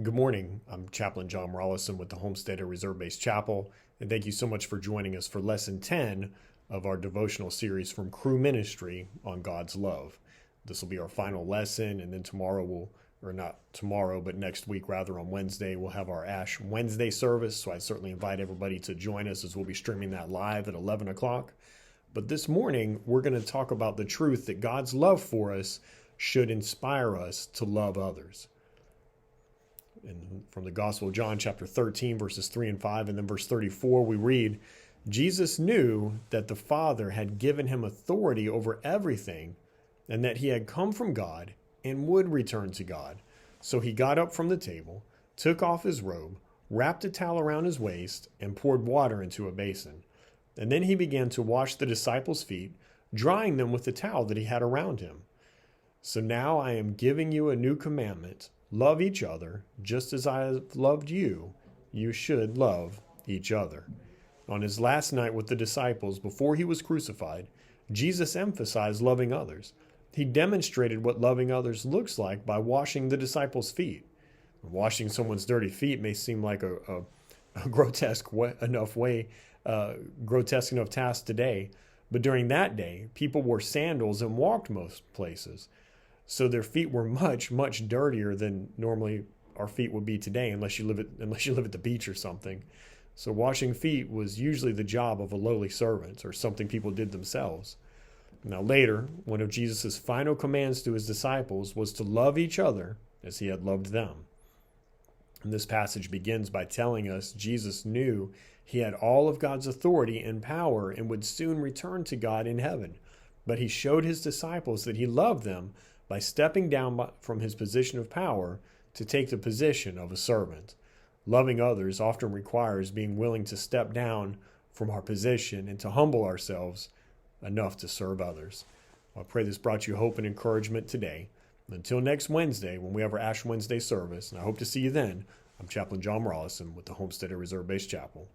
Good morning. I'm Chaplain John Rollison with the Homesteader Reserve Base Chapel, and thank you so much for joining us for Lesson 10 of our devotional series from Cru Ministry on God's love. This will be our final lesson, and then next week, rather, on Wednesday, we'll have our Ash Wednesday service, so I certainly invite everybody to join us as we'll be streaming that live at 11 o'clock. But this morning, we're going to talk about the truth that God's love for us should inspire us to love others. And from the Gospel of John, chapter 13, verses 3 and 5, and then verse 34, we read, Jesus knew that the Father had given him authority over everything, and that he had come from God and would return to God. So he got up from the table, took off his robe, wrapped a towel around his waist, and poured water into a basin. And then he began to wash the disciples' feet, drying them with the towel that he had around him. So now I am giving you a new commandment. Love each other, just as I have loved you, you should love each other. On his last night with the disciples, before he was crucified, Jesus emphasized loving others. He demonstrated what loving others looks like by washing the disciples' feet. Washing someone's dirty feet may seem like a grotesque enough task today, but during that day, people wore sandals and walked most places. So their feet were much, much dirtier than normally our feet would be today, unless you live at the beach or something. So washing feet was usually the job of a lowly servant or something people did themselves. Now later, one of Jesus' final commands to his disciples was to love each other as he had loved them. And this passage begins by telling us Jesus knew he had all of God's authority and power and would soon return to God in heaven. But he showed his disciples that he loved them by stepping down from his position of power to take the position of a servant. Loving others often requires being willing to step down from our position and to humble ourselves enough to serve others. I pray this brought you hope and encouragement today. Until next Wednesday, when we have our Ash Wednesday service, and I hope to see you then, I'm Chaplain John Rollison with the Homesteader Reserve Base Chapel.